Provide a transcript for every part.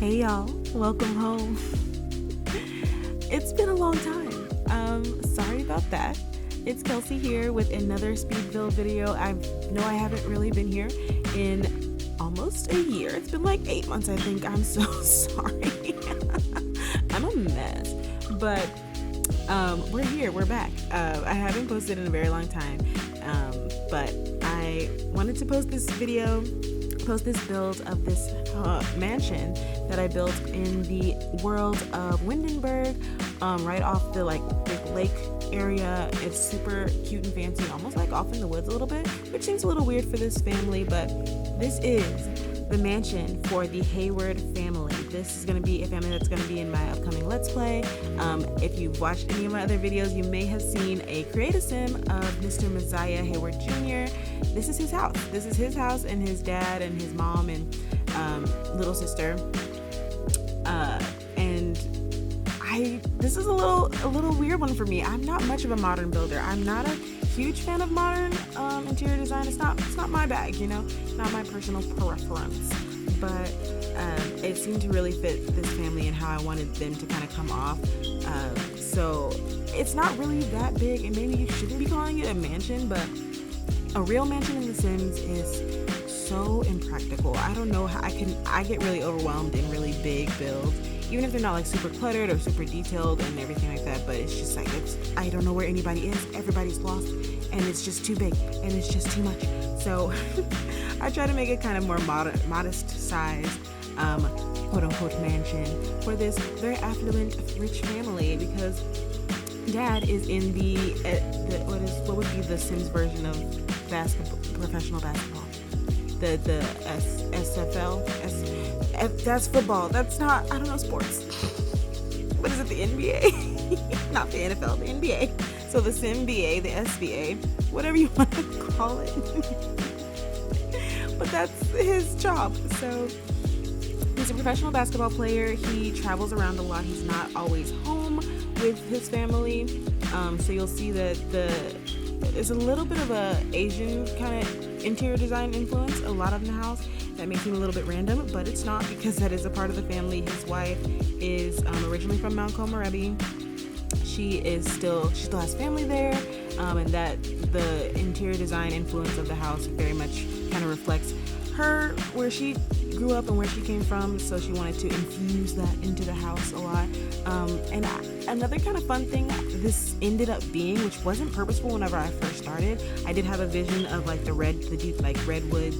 Hey y'all, welcome home. It's been a long time. Sorry about that. It's Kelsey here with another speed build video. I know I haven't really been here in almost a year. It's been like 8 months, I think. I'm so sorry. I'm a mess. But we're here, we're back. I haven't posted in a very long time. But I wanted to post this build of this mansion that I built in the world of 𝓨𝓵𝓵, right off the big lake area. It's super cute and fancy, almost like off in the woods a little bit, which seems a little weird for this family, but this is the mansion for the Hayward family. This is going to be a family that's going to be in my upcoming Let's Play. If you've watched any of my other videos, you may have seen a create a sim of Mr. Mosiah Hayward Jr. This is his house. This is his house and his dad and his mom and little sister. This is a little weird one for me. I'm not much of a modern builder. I'm not a huge fan of modern interior design. It's not my bag, not my personal preference, but it seemed to really fit this family and how I wanted them to kind of come off. So it's not really that big, and maybe you shouldn't be calling it a mansion, but a real mansion in The Sims is so impractical. I don't know how I get really overwhelmed in really big builds, even if they're not like super cluttered or super detailed and everything like that, but it's just like, I don't know where anybody is. Everybody's lost, and it's just too big, and it's just too much. So I try to make it kind of more modest size, quote-unquote mansion for this very affluent, rich family, because dad is in what would be the Sims version of professional basketball. The SFL. That's football. That's not, I don't know sports. What is it, the NBA? Not the NFL, the NBA. So the SimBA, the SBA, whatever you want to call it. But that's his job. So he's a professional basketball player. He travels around a lot. He's not always home with his family. So you'll see that there's a little bit of a Asian kind of interior design influence, a lot of the house. That may seem a little bit random, but it's not, because that is a part of the family. His wife is originally from 𝓨𝓮𝓵𝓵. She still has family there, and that the interior design influence of the house very much kind of reflects her, where she grew up and where she came from, so she wanted to infuse that into the house a lot. Another kind of fun thing this ended up being, which wasn't purposeful whenever I first started, I did have a vision of the deep redwood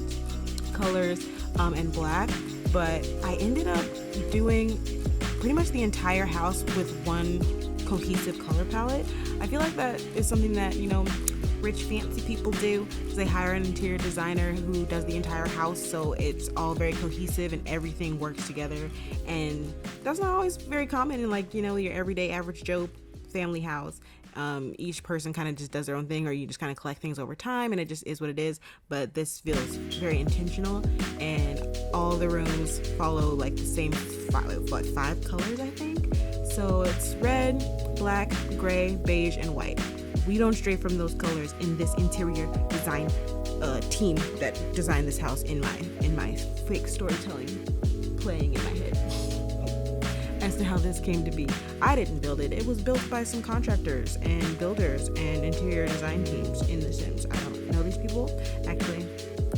colors and black, but I ended up doing pretty much the entire house with one cohesive color palette. I feel like that is something that rich fancy people do. They hire an interior designer who does the entire house, so it's all very cohesive and everything works together, and that's not always very common in your everyday average Joe family house. Each person kind of just does their own thing, or you just kind of collect things over time, and it just is what it is. But this feels very intentional, and all the rooms follow the same five colors, I think. So it's red, black, gray, beige, and white. We don't stray from those colors in this interior design team that designed this house in my fake storytelling playing in my head as to how this came to be. I didn't build it. It was built by some contractors and builders and interior design teams in The Sims. I don't know these people. Actually,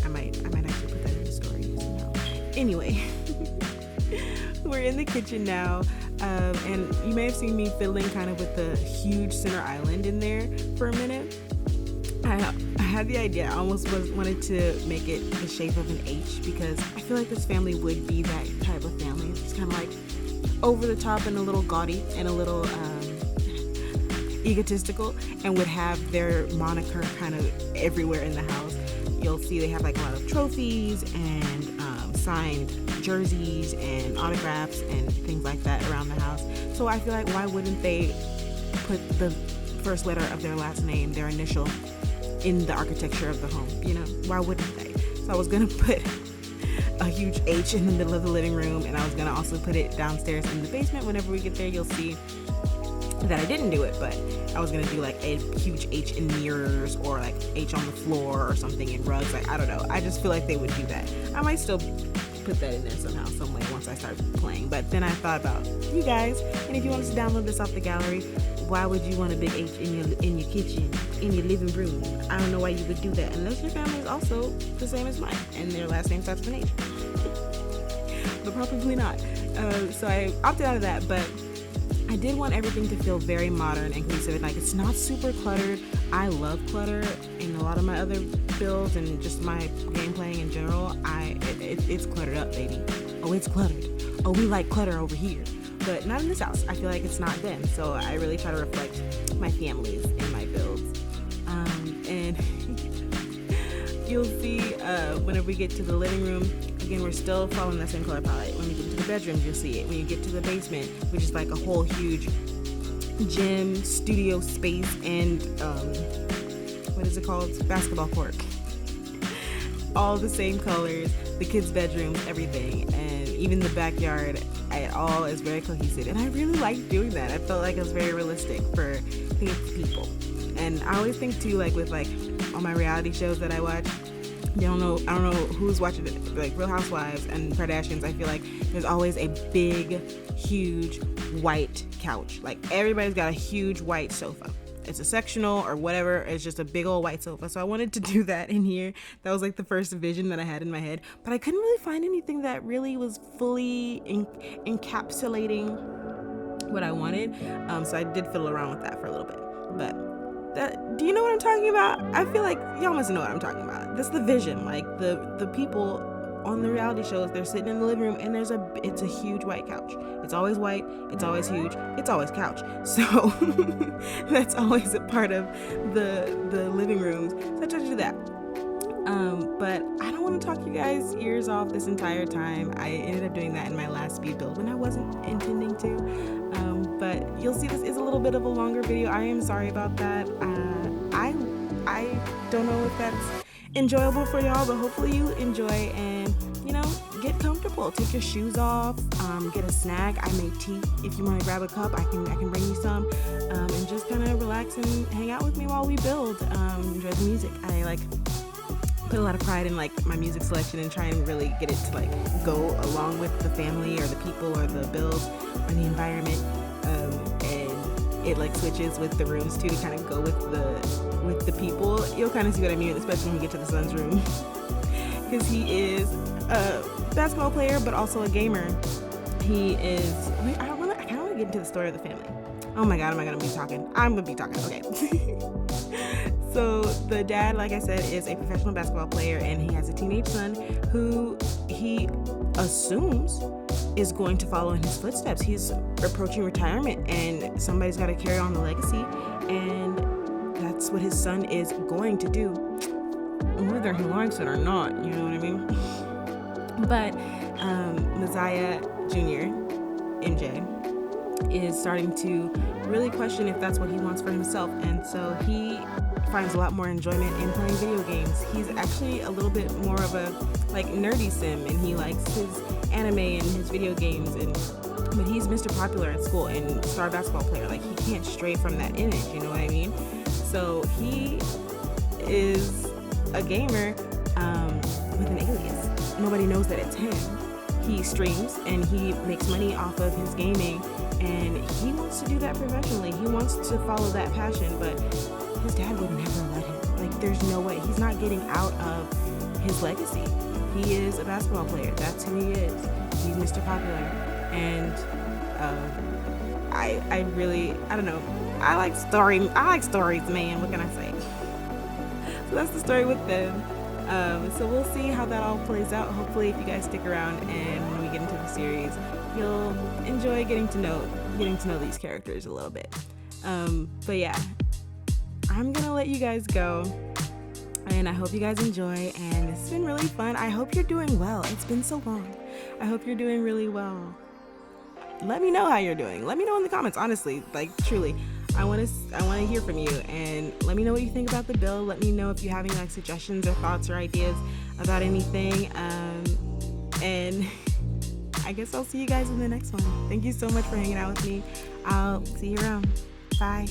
I might actually put that in the story somehow. Anyway, we're in the kitchen now, and you may have seen me fiddling kind of with the huge center island in there for a minute. I had the idea. I almost wanted to make it the shape of an H, because I feel like this family would be that type of family. It's kind of like over the top and a little gaudy and a little egotistical, and would have their moniker kind of everywhere in the house. You'll see they have a lot of trophies and signed jerseys and autographs and things like that around the house. So I feel like, why wouldn't they put the first letter of their last name, their initial, in the architecture of the home? Why wouldn't they? So I was gonna put a huge H in the middle of the living room, and I was gonna also put it downstairs in the basement. Whenever we get there, you'll see that I didn't do it, but I was gonna do a huge H in mirrors, or H on the floor or something in rugs. I don't know. I just feel like they would do that. I might still put that in there somehow, some way once I start playing. But then I thought about you guys, and if you want to download this off the gallery, why would you want a big H in your kitchen, in your living room? I don't know why you would do that unless your family is also the same as mine and their last name starts with an H. But probably not. So I opted out of that, but I did want everything to feel very modern and cohesive. Like, it's not super cluttered. I love clutter in a lot of my other builds and just my game playing in general. It's cluttered up, baby. Oh, it's cluttered. Oh, we like clutter over here. But not in this house. I feel like it's not them. So I really try to reflect my families in my builds. And you'll see whenever we get to the living room, again, we're still following that same color palette. When we get to the bedrooms, you'll see it. When you get to the basement, which is like a whole huge gym, studio space, and what is it called? Basketball court. All the same colors, the kids' bedrooms, everything, and even the backyard, it all is very cohesive. And I really liked doing that. I felt like it was very realistic for people. And I always think too, like with like all my reality shows that I watch, I don't know who's watching it, like Real Housewives and Kardashians. I feel like there's always a big, huge white couch. Like everybody's got a huge white sofa. It's a sectional or whatever. It's just a big old white sofa. So I wanted to do that in here. That was like the first vision that I had in my head. But I couldn't really find anything that really was fully encapsulating what I wanted. So I did fiddle around with that for a little bit. But do you know what I'm talking about? I feel like y'all must know what I'm talking about. That's the vision. Like the people on the reality shows, they're sitting in the living room and it's a huge white couch. It's always white, it's always huge, it's always couch. So that's always a part of the living rooms. So I tried to do that. But I don't want to talk you guys ears off this entire time. I ended up doing that in my last speed build when I wasn't intending to. But you'll see this is a little bit of a longer video. I am sorry about that. I don't know if that's enjoyable for y'all, but hopefully you enjoy and, get comfortable. Take your shoes off, get a snack. I made tea. If you want to grab a cup, I can bring you some, and just kind of relax and hang out with me while we build. Enjoy the music. I put a lot of pride in my music selection and try and really get it to go along with the family or the people or the build or the environment, and it switches with the rooms too to kind of go with the people. You'll kind of see what I mean, especially when we get to the son's room, because he is a basketball player but also a gamer. He is. I kind of want to get into the story of the family. Oh my God, am I gonna be talking? I'm gonna be talking. Okay. So the dad, like I said, is a professional basketball player, and he has a teenage son who he assumes is going to follow in his footsteps. He's approaching retirement, and somebody's got to carry on the legacy, and that's what his son is going to do, whether he likes it or not. You know what I mean? But Messiah Jr., MJ, is starting to really question if that's what he wants for himself, and so he finds a lot more enjoyment in playing video games. He's actually a little bit more of a nerdy sim, and he likes his anime and his video games, but he's Mr. Popular at school and star basketball player. He can't stray from that image, you know what I mean? So he is a gamer with an alias. Nobody knows that it's him. He streams and he makes money off of his gaming, and he wants to do that professionally. He wants to follow that passion, but his dad would never let him. There's no way. He's not getting out of his legacy. He is a basketball player. That's who he is. He's Mr. Popular. And I don't know. I like stories, man. What can I say? So that's the story with them. So we'll see how that all plays out. Hopefully, if you guys stick around and when we get into the series, you'll enjoy getting to know these characters a little bit. But yeah, I'm gonna let you guys go, and I hope you guys enjoy, and it's been really fun. I hope you're doing well. It's been so long. I hope you're doing really well. Let me know how you're doing. Let me know in the comments, honestly, truly. I want to hear from you, and let me know what you think about the build. Let me know if you have any suggestions or thoughts or ideas about anything, and I guess I'll see you guys in the next one. Thank you so much for hanging out with me. I'll see you around. Bye.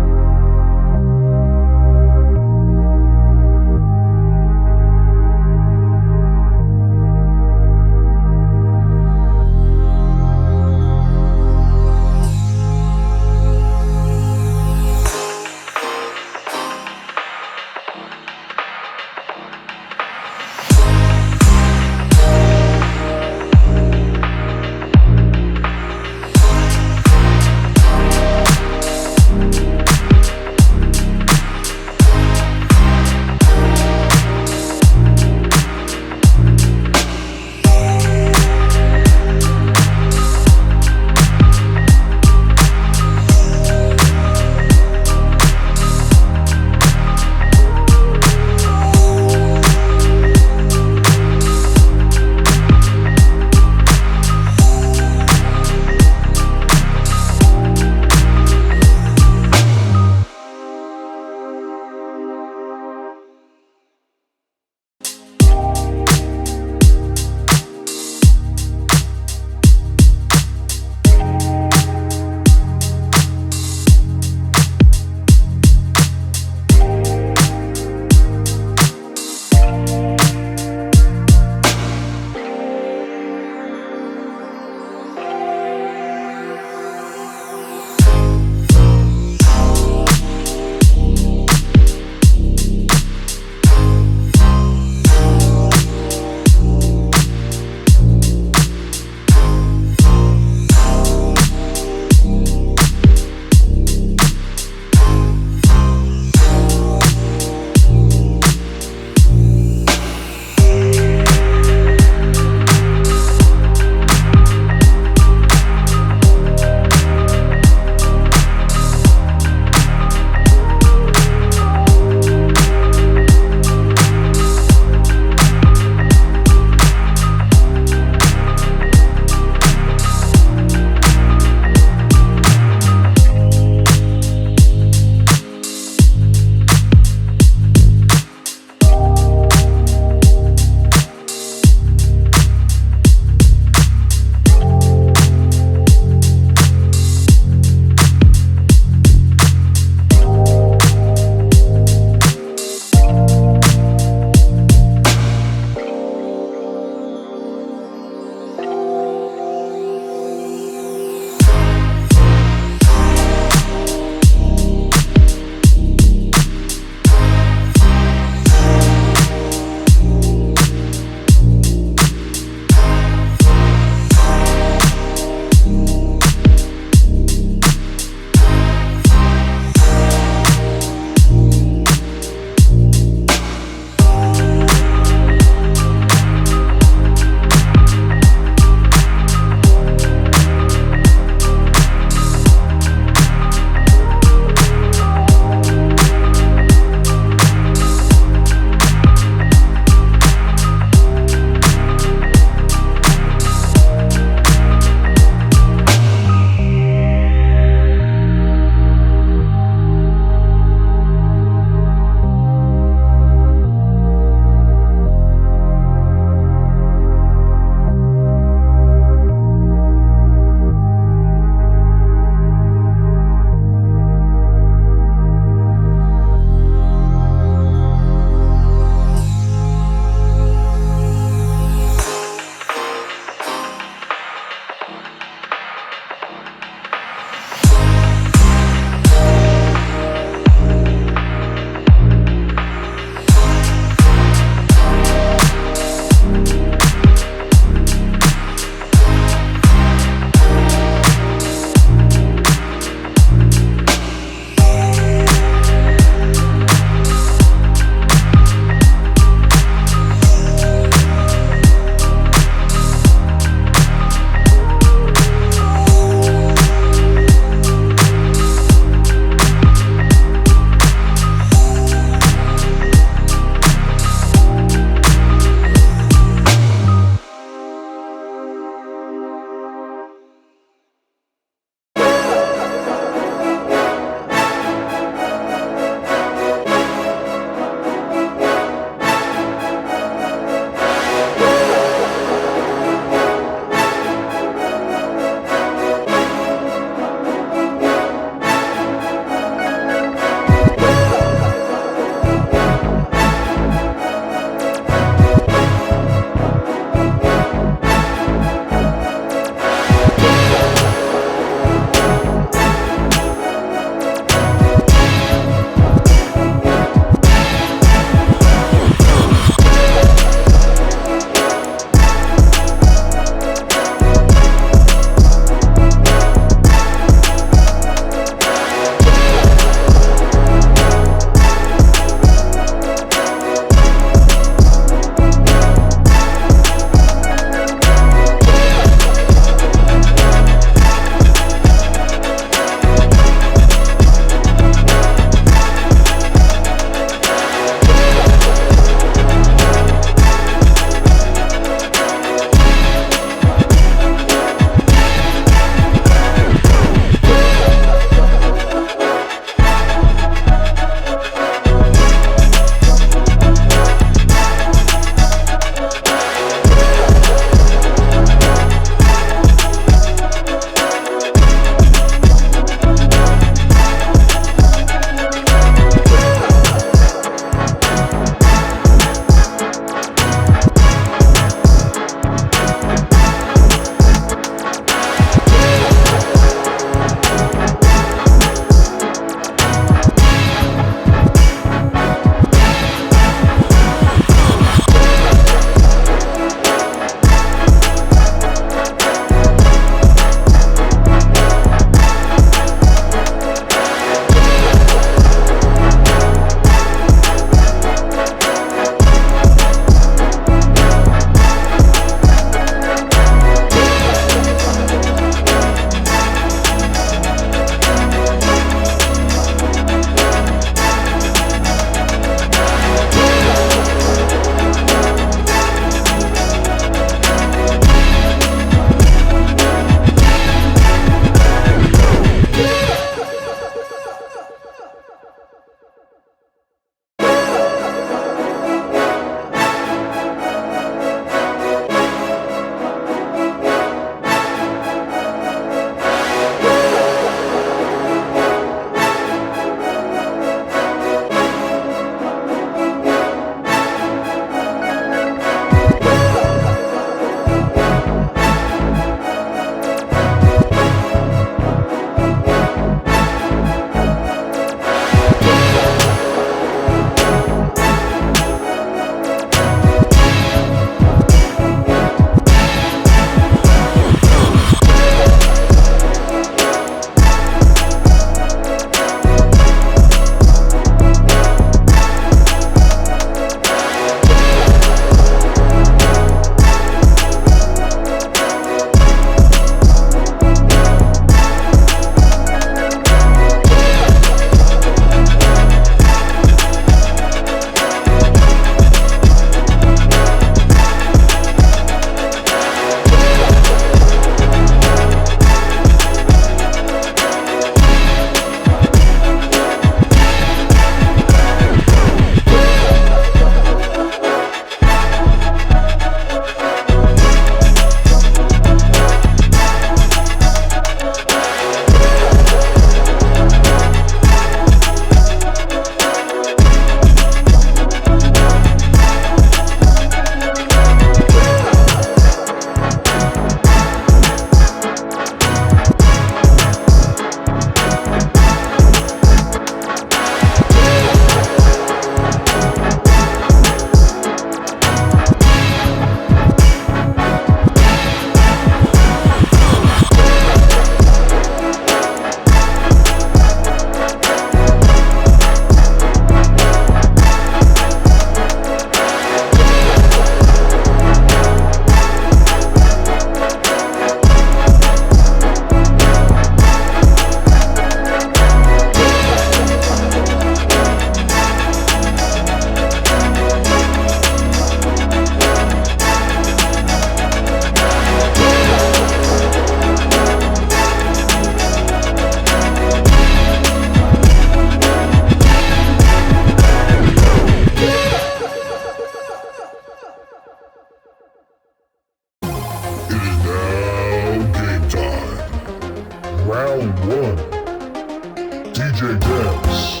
DJ Dance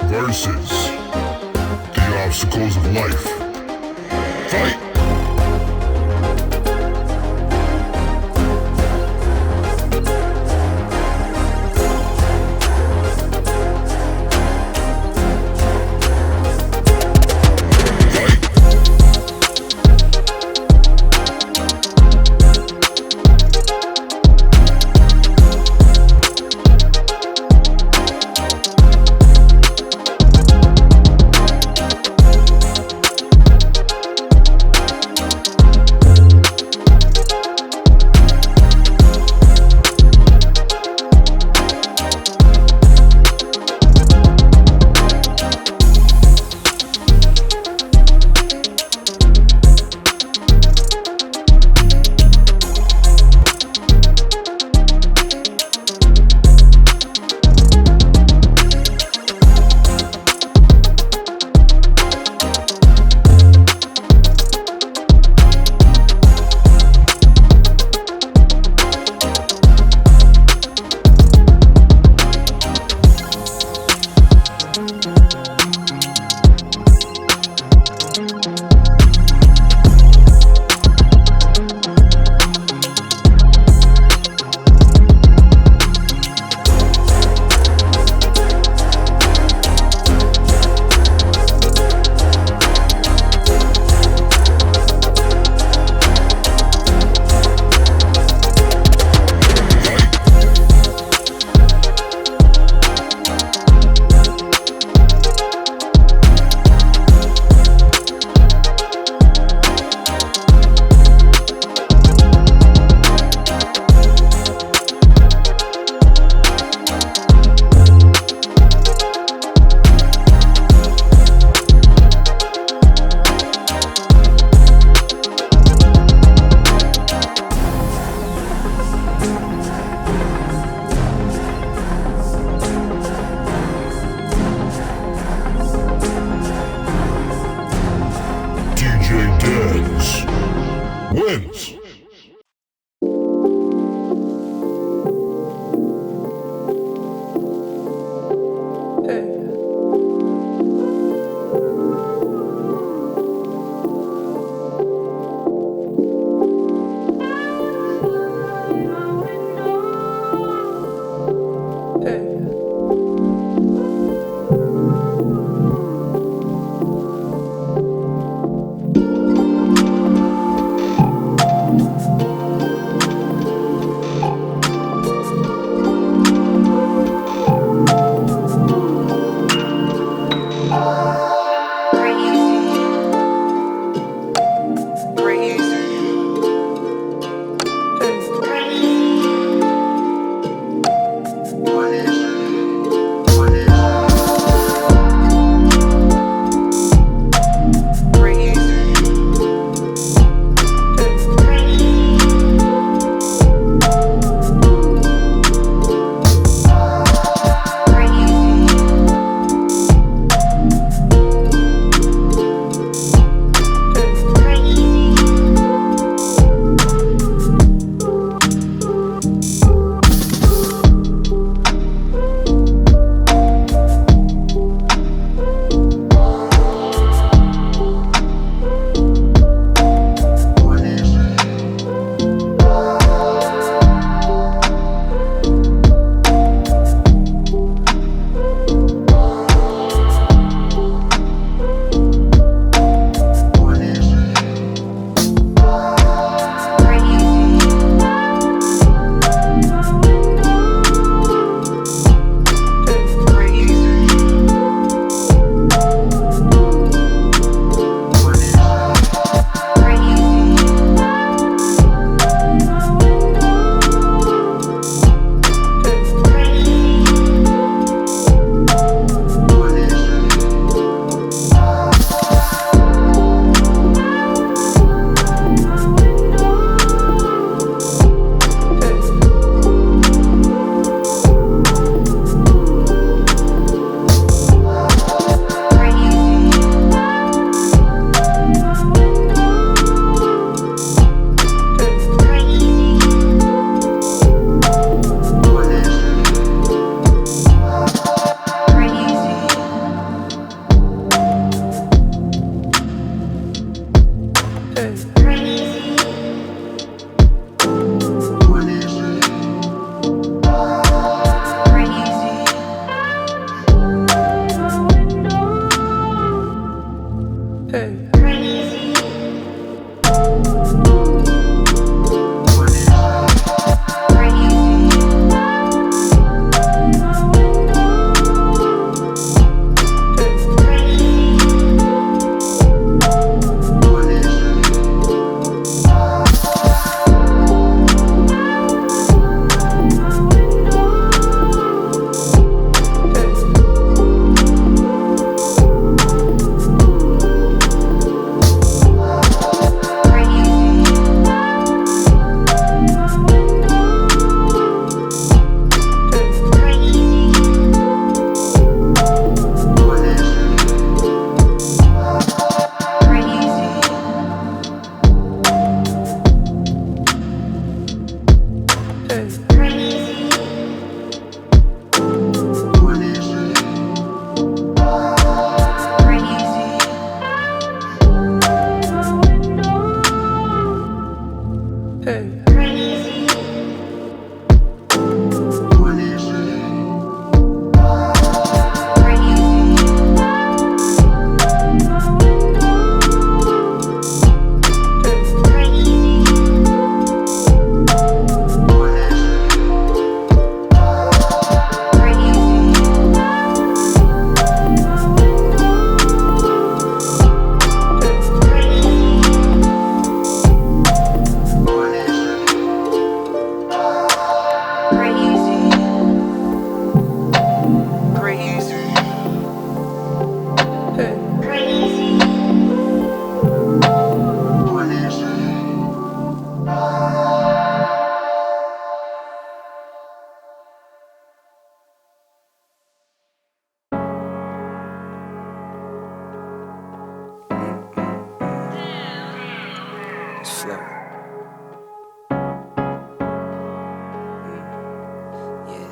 versus the obstacles of life. Fight! flow. Yeah.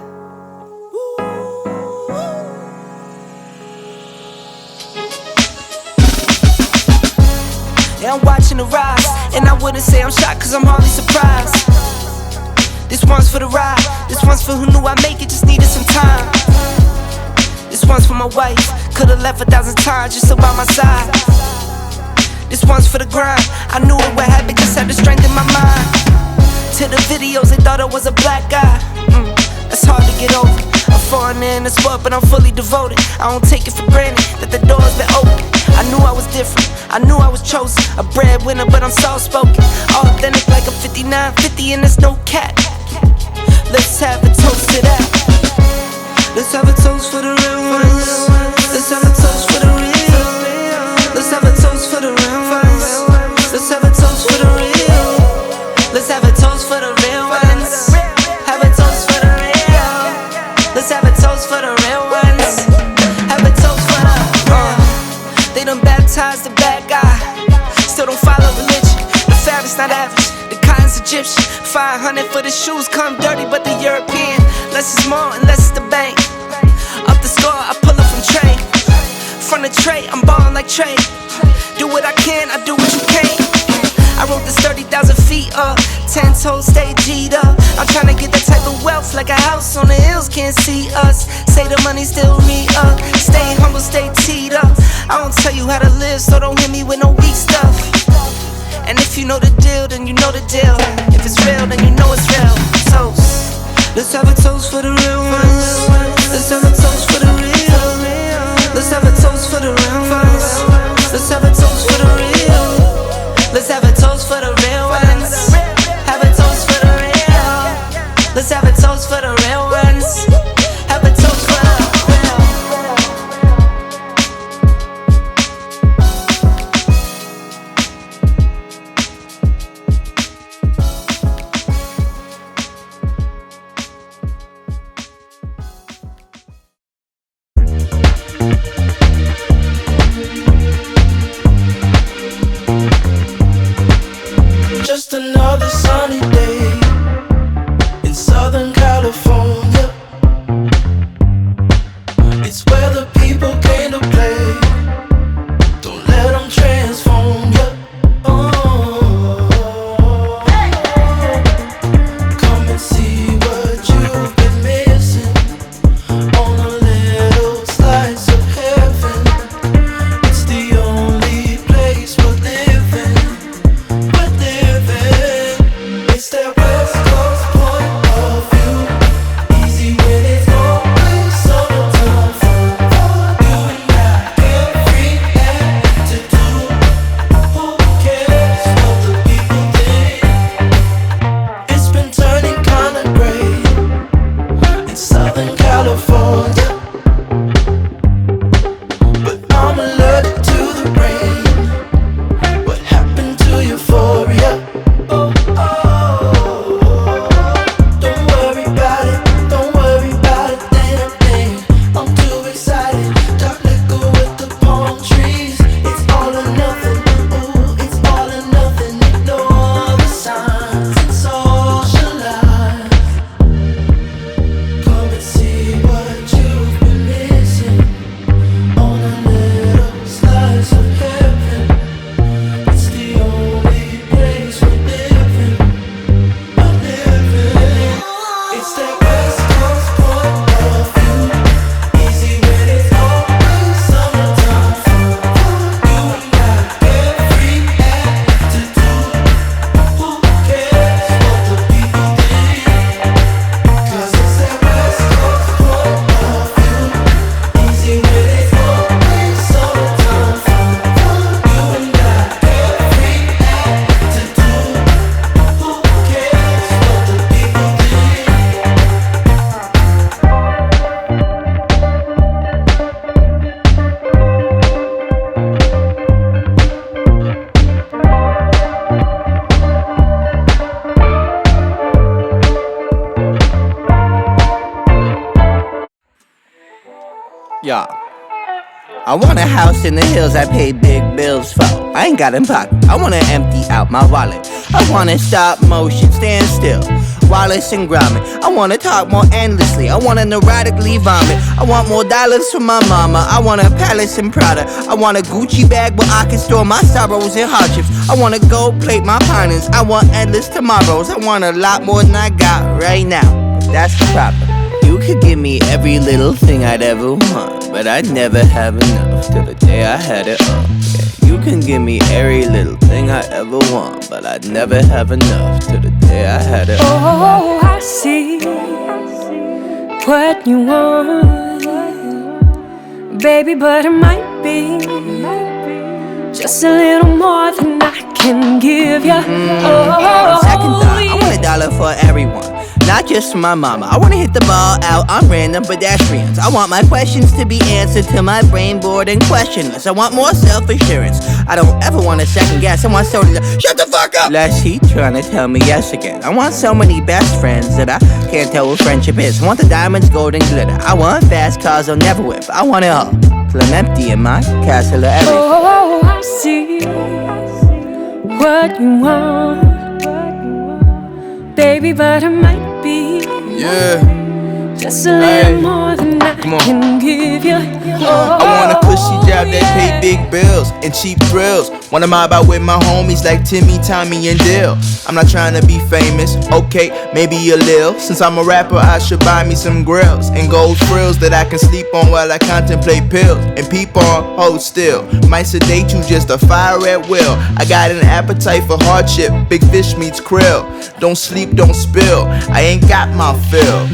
Yeah, I'm watching the rise, and I wouldn't say I'm shocked, cause I'm hardly surprised. This one's for the ride, this one's for who knew I'd make it, just needed some time. This one's for my wife, could've left 1,000 times just so by my side. This one's for the grind, I knew it would happen, just had to strengthen my mind. To the videos, they thought I was a black guy. That's hard to get over. I'm foreigner in the sport, but I'm fully devoted. I don't take it for granted that the door's been open. I knew I was different, I knew I was chosen. A breadwinner, but I'm soft-spoken. Authentic like a 5950, and there's no cap. Let's have a toast to that. Let's have a toast for the real ones. Let's have a toast for the real. Let's have a toast for the real ones. Let's have a toast for the real. Let's have a toast for the real ones. Have a toast for the real. Let's have a toast for the real ones. Have a toast for the They done baptized the bad guy, still don't follow religion. The fabric's not average, the cotton's Egyptian. 500 for the shoes, come dirty, but the European. Less is more and less is the bank. Up the score, I pull up from trade. From the tray, I'm ballin' like Trey. Do what I can, I do what you can't. I wrote this 30,000 feet up, 10 toes stay G'd up. I'm tryna get that type of wealth, like a house on the hills can't see us. Say the money still me up, stay humble, stay teed up. I don't tell you how to live, so don't hit me with no weak stuff. And if you know the deal, then you know the deal. If it's real, then you know it's real. Toast. Let's have a toast for the real ones. Let's have a toast for the real. Let's have a toast for the real ones. Let's have a toast for the real. Let's have a toast for the real ones. Have a toast for the real. Let's have a toast for the real ones. Have a toast for the Just another sunny day in Southern California. It's where the people came to play. Don't let them transform you. Come and see what you've been missing on a little slice of heaven. It's the only place we're living. It's that West Coast point of view. Easy when it's always summertime fun. You and I get free attitude. Who cares what the people think? It's been turning kinda gray in Southern California, but I'm allergic to the rain. What happened to euphoria? Don't worry about it, damn thing. I'm too excited, dark liquor with the palm trees. It's all or nothing, ooh, it's all or nothing. Ignore the signs and socialize. Come and see what you've been missing on a little slice of heaven. It's the only place we're living. It's that West Coast point of view. Easy when it's always summertime fun. You and I get free attitude. Who cares what the people think? 'Cause it's that West Coast point of view. Easy when it's always summertime fun. You and I get free attitude. Who cares what the people think? Yeah. I want a house in the hills I pay big bills for. I ain't got in pocket, I wanna empty out my wallet. I wanna stop motion, stand still, Wallace and Gromit. I wanna talk more endlessly, I wanna neurotically vomit. I want more dollars for my mama, I want a palace in Prada. I want a Gucci bag where I can store my sorrows and hardships. I wanna gold plate my partners, I want endless tomorrows. I want a lot more than I got right now, but that's the problem. You could give me every little thing I'd ever want, but I'd never have enough till the day I had it all. Yeah, you can give me every little thing I ever want, but I'd never have enough till the day I had it all. Oh, I see what you want, baby, but it might be just a little more than I can give you. Second thought, I want $1 for everyone, not just for my mama. I wanna hit the ball out on random pedestrians. I want my questions to be answered to my brain bored and questionless. I want more self-assurance. I don't ever want to second guess. I want somebody to shut the fuck up, lest he trying to tell me yes again. I want so many best friends that I can't tell what friendship is. I want the diamonds, gold, and glitter. I want fast cars I'll never whip. I want it all till I'm empty in my castle of everything. Oh, I see what you want, baby, but it might be just a little more than I can give you. I want a cushy job that pay big bills and cheap thrills. Wanna mob out with my homies like Timmy, Tommy, and Dill. I'm not trying to be famous, okay, maybe a lil. Since I'm a rapper, I should buy me some grills and gold frills that I can sleep on while I contemplate pills and peep on, hold still. Might sedate you, just a fire at will. I got an appetite for hardship, big fish meets krill. Don't sleep, don't spill, I ain't got my fill.